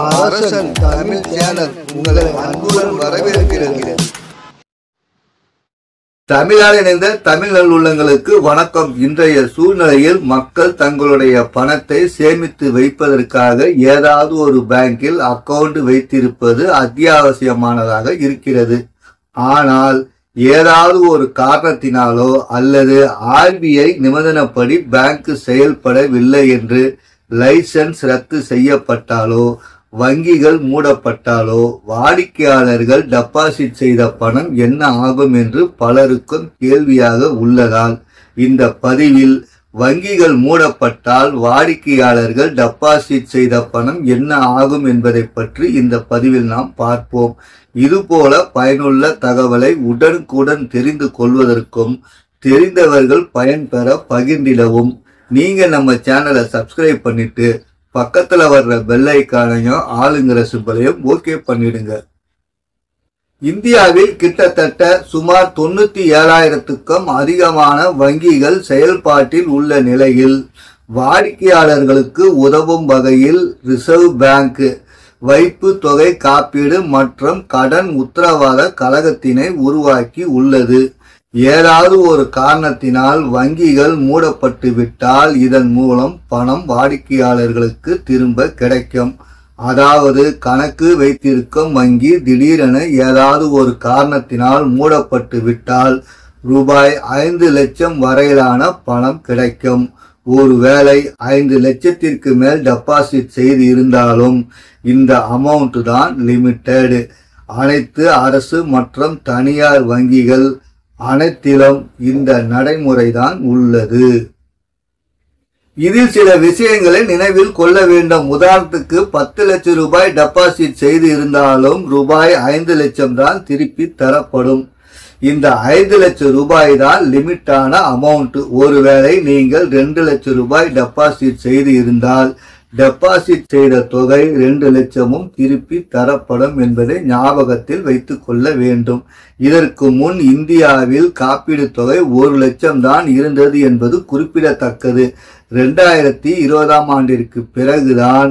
அரசன் தமிழ் சேனல் உங்களை அன்புடன் வரவேற்கிறது. தமிழால் இணைந்த தமிழ் நல்லுள்ளங்களுக்கு வணக்கம். இன்றைய சூழ்நிலையில் மக்கள் தங்களுடைய பணத்தை சேமித்து வைப்பதற்காக ஏதாவது ஒரு பேங்கில் அக்கவுண்ட் வைத்திருப்பது அத்தியாவசியமானதாக இருக்கிறது. ஆனால் ஏதாவது ஒரு காரணத்தினாலோ அல்லது RBI நிபந்தனைப்படி பேங்க் செயல்படவில்லை என்று லைசன்ஸ் ரத்து செய்யப்பட்டாலோ, வங்கிகள் மூடப்பட்டாலோ, வாடிக்கையாளர்கள் டெபாசிட் செய்த பணம் என்ன ஆகும் என்று பலருக்கும் கேள்வியாக உள்ளதால் இந்த பதிவில் வங்கிகள் மூடப்பட்டால் வாடிக்கையாளர்கள் டெபாசிட் செய்த பணம் என்ன ஆகும் என்பதை பற்றி இந்த பதிவில் நாம் பார்ப்போம். இதுபோல பயனுள்ள தகவலை உடனுக்குடன் தெரிந்து கொள்வதற்கும் தெரிந்தவர்கள் பயன்பெற பகிர்ந்திடவும் நீங்க நம்ம சேனலை சப்ஸ்கிரைப் பண்ணிட்டு பக்கத்துல வர்ற பெல் ஐகானையும் ஆளுங்கிற சிம்பலையும் ஓகே பண்ணிடுங்க. இந்தியாவில் கிட்டத்தட்ட சுமார் 97,000க்கும் அதிகமான வங்கிகள் செயல்பாட்டில் உள்ள நிலையில் வாடிக்கையாளர்களுக்கு உதவும் வகையில் ரிசர்வ் பேங்க் வைப்பு தொகை காப்பீடு மற்றும் கடன் உத்தரவாத கழகத்தினை உருவாக்கி உள்ளது. ஏதாவது ஒரு காரணத்தினால் வங்கிகள் மூடப்பட்டு விட்டால் இதன் மூலம் பணம் வாடிக்கையாளர்களுக்கு திரும்ப கிடைக்கும். அதாவது கணக்கு வைத்திருக்கும் வங்கி திடீரென ஏதாவது ஒரு காரணத்தினால் மூடப்பட்டு விட்டால் ரூபாய் 5 லட்சம் வரையிலான பணம் கிடைக்கும். ஒருவேளை 5 லட்சத்திற்கு மேல் டெபாசிட் செய்து இருந்தாலும் இந்த அமௌண்ட் தான் லிமிட்டெட். அனைத்து அரசு மற்றும் தனியார் வங்கிகள் அனைத்திலும் இந்த நடைமுறைதான் உள்ளது. இதில் சில விஷயங்களை நினைவில் கொள்ள வேண்டும். உதாரணத்துக்கு 10 லட்சம் ரூபாய் டெபாசிட் செய்து இருந்தாலும் ரூபாய் 5 லட்சம் தான் திருப்பி தரப்படும். இந்த 5 லட்சம் ரூபாய் தான் லிமிட்டான அமௌண்ட். ஒருவேளை நீங்கள் 2 லட்சம் ரூபாய் டெபாசிட் செய்து இருந்தால் டெபாசிட் செய்த தொகை 2 லட்சமும் திருப்பி தரப்படும் என்பதை ஞாபகத்தில் வைத்துக் கொள்ள வேண்டும். இதற்கு முன் இந்தியாவில் காப்பீடு தொகை 1 லட்சம் தான் இருந்தது என்பது குறிப்பிடத்தக்கது. 2020ஆம் ஆண்டிற்கு பிறகுதான்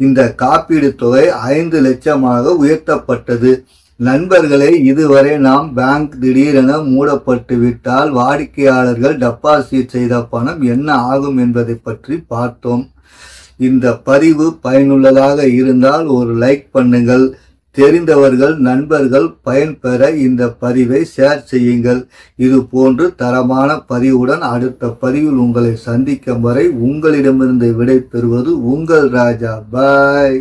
இந்த காப்பீடு தொகை 5 லட்சமாக உயர்த்தப்பட்டது. நண்பர்களே, இதுவரை நாம் பேங்க் திடீரென மூடப்பட்டு விட்டால் வாடிக்கையாளர்கள் டெபாசிட் செய்த பணம் என்ன ஆகும் என்பதை பற்றி பார்த்தோம். இந்த பதிவு பயனுள்ளதாக இருந்தால் ஒரு லைக் பண்ணுங்கள். தெரிந்தவர்கள் நண்பர்கள் பயன்பெற இந்த பதிவை ஷேர் செய்யுங்கள். இது போன்று தரமான பதிவுடன் அடுத்த பதிவில் உங்களை சந்திக்கும் வரை உங்களிடமிருந்து விடை பெறுவது உங்கள் ராஜா. பாய்.